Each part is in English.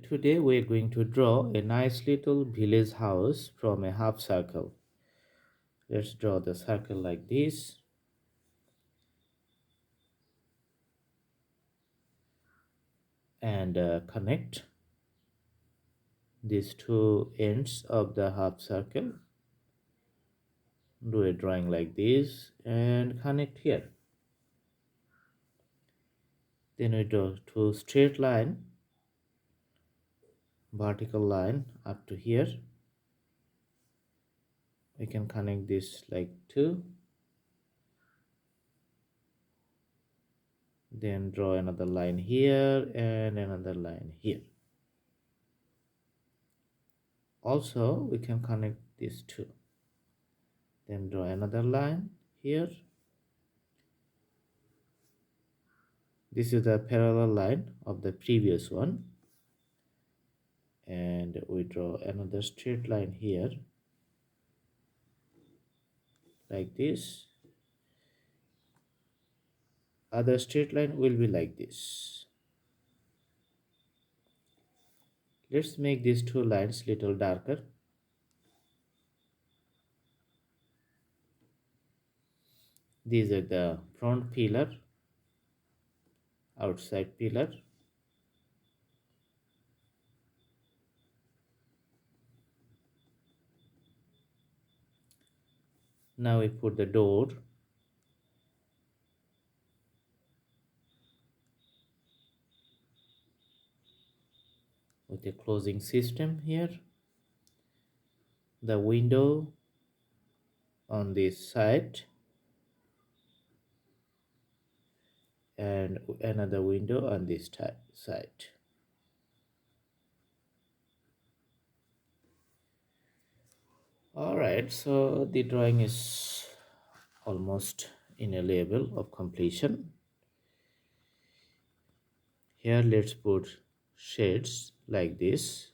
Today we're going to draw a nice little village house from a half circle. Let's draw the circle like this and connect these two ends of the half circle. Do a drawing like this and connect here. Then we draw two straight line, vertical line up to here. We can connect this like two. Then draw another line here and another line here. Also, we can connect these two. Then draw another line here. This is the parallel line of the previous one. And we draw another straight line here like this. Other straight line will be like this. Let's make these two lines little darker. These are the front pillar, outside pillar. Now we put the door. With a closing system here. The window on this side. And another window on this side. Alright, so the drawing is almost in a level of completion. Here let's put shades like this.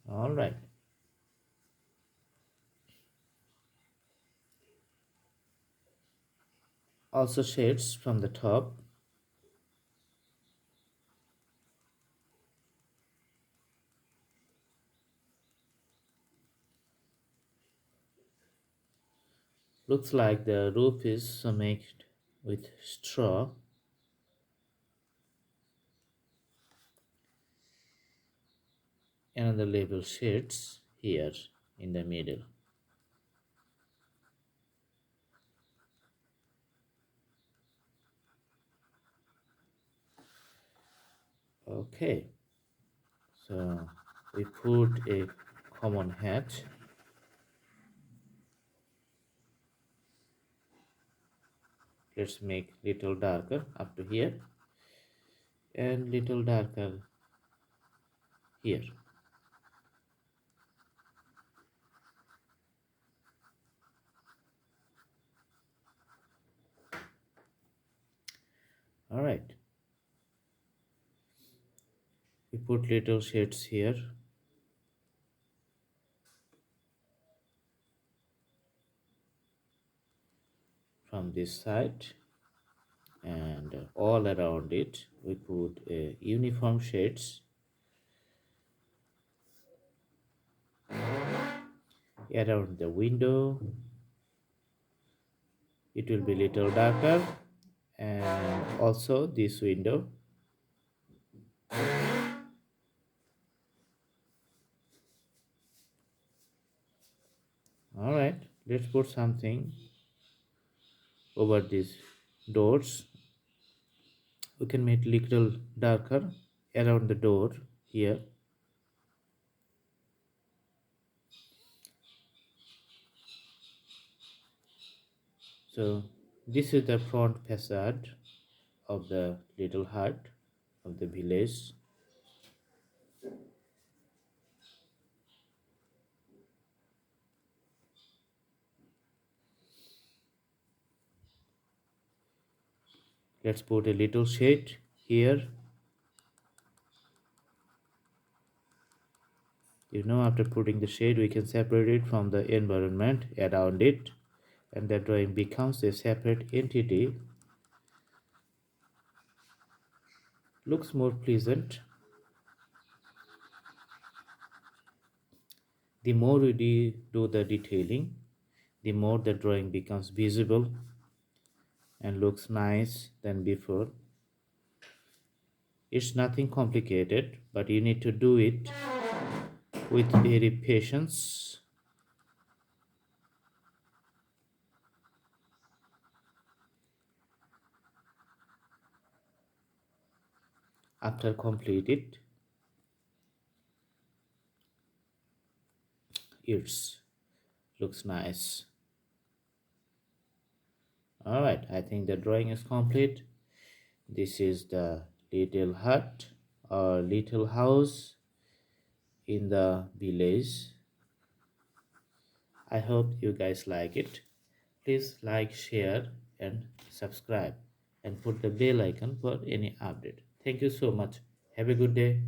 Alright. Also shades from the top. Looks like the roof is made with straw. Another label shades here in the middle. Okay, so we put a common hatch. Let's make little darker up to here and little darker here. All right, we put little shades here. From this side, and all around it we put uniform shades. Around the window it will be little darker, and also this window. All right, let's put something over these doors. We can make little darker around the door here. So this is the front facade of the little hut of the village. Let's put a little shade here. After putting the shade, we can separate it from the environment around it, and the drawing becomes a separate entity. Looks more pleasant. The more we do the detailing, the more the drawing becomes visible and looks nice than before. It's nothing complicated, but you need to do it with very patience. After complete it, it's looks nice. All right, I think the drawing is complete. This is the little hut or little house in the village. I hope you guys like it. Please like, share, and subscribe, and put the bell icon for any update. Thank you so much. Have a good day.